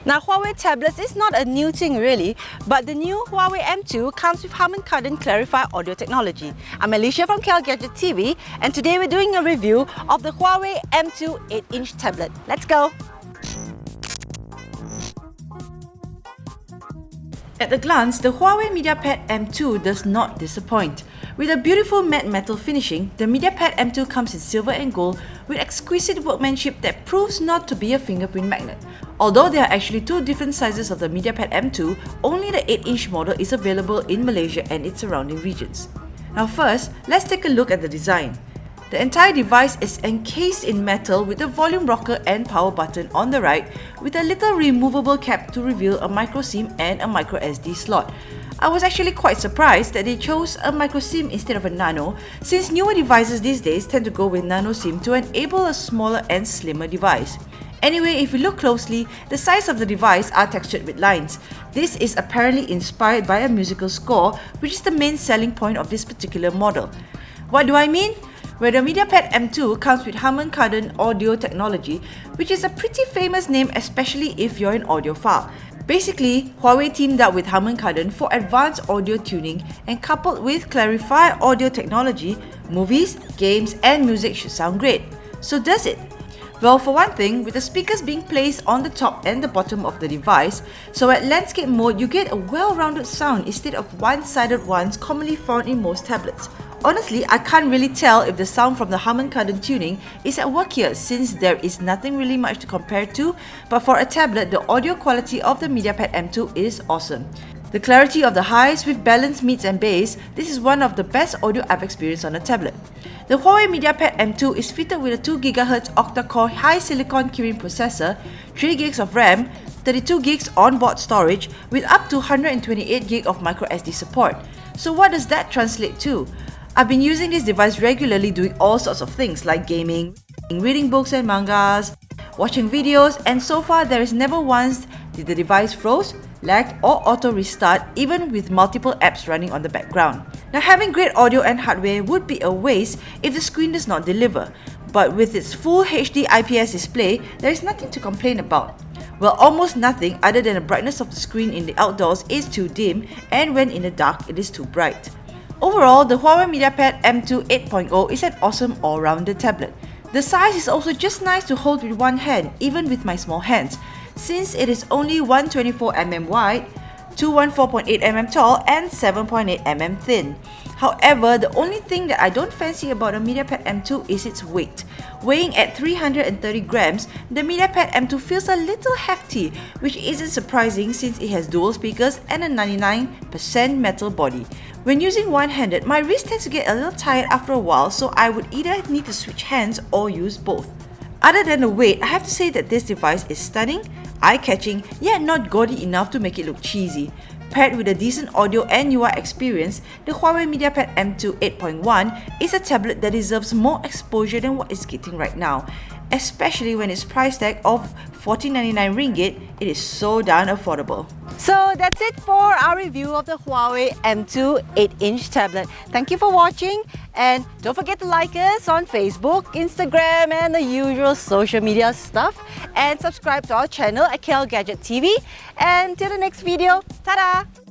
Now, Huawei tablets is not a new thing really, but the new Huawei M2 comes with Harman Kardon Clarify audio technology. I'm Alicia from KLGadgetGuy, and today we're doing a review of the Huawei M2 8-inch tablet. Let's go! At a glance, the Huawei MediaPad M2 does not disappoint. With a beautiful matte metal finishing, the MediaPad M2 comes in silver and gold with exquisite workmanship that proves not to be a fingerprint magnet. Although there are actually two different sizes of the MediaPad M2, only the 8-inch model is available in Malaysia and its surrounding regions. Now first, let's take a look at the design. The entire device is encased in metal with a volume rocker and power button on the right, with a little removable cap to reveal a micro SIM and a micro SD slot. I was actually quite surprised that they chose a micro SIM instead of a nano, since newer devices these days tend to go with nano SIM to enable a smaller and slimmer device. Anyway, if you look closely, the sides of the device are textured with lines. This is apparently inspired by a musical score, which is the main selling point of this particular model. What do I mean? Well, the MediaPad M2 comes with Harman Kardon audio technology, which is a pretty famous name, especially if you're an audiophile. Basically, Huawei teamed up with Harman Kardon for advanced audio tuning, and coupled with Clarify audio technology, movies, games and music should sound great. So does it? Well, for one thing, with the speakers being placed on the top and the bottom of the device, so at landscape mode you get a well-rounded sound instead of one-sided ones commonly found in most tablets. Honestly, I can't really tell if the sound from the Harman Kardon tuning is at work here, since there is nothing really much to compare to, but for a tablet, the audio quality of the MediaPad M2 is awesome. The clarity of the highs with balanced mids and bass, this is one of the best audio I've experienced on a tablet. The Huawei MediaPad M2 is fitted with a 2 GHz octa-core high silicon Kirin processor, 3 GB of RAM, 32 GB on-board storage with up to 128 GB of micro SD support. So what does that translate to? I've been using this device regularly doing all sorts of things like gaming, reading books and mangas, watching videos, and so far there is never once did the device froze, lagged or auto restart even with multiple apps running on the background. Now, having great audio and hardware would be a waste if the screen does not deliver, but with its full HD IPS display, there is nothing to complain about. Well, almost nothing other than the brightness of the screen in the outdoors is too dim, and when in the dark it is too bright. Overall, the Huawei MediaPad M2 8.0 is an awesome all-rounded tablet. The size is also just nice to hold with one hand, even with my small hands, since it is only 124mm wide, 214.8mm tall and 7.8mm thin. However, the only thing that I don't fancy about the MediaPad M2 is its weight. Weighing at 330 grams, the MediaPad M2 feels a little hefty, which isn't surprising since it has dual speakers and a 99% metal body. When using one-handed, my wrist tends to get a little tired after a while, so I would either need to switch hands or use both. Other than the weight, I have to say that this device is stunning, eye-catching, yet not gaudy enough to make it look cheesy. Paired with a decent audio and UI experience, the Huawei MediaPad M2 8.1 is a tablet that deserves more exposure than what it's getting right now. Especially when its price tag of 1499 ringgit, it is so darn affordable. So that's it for our review of the Huawei M2 8-inch tablet. Thank you for watching, and don't forget to like us on Facebook, Instagram and the usual social media stuff, and subscribe to our channel at KLGadgetTV. And till the next video, ta-da!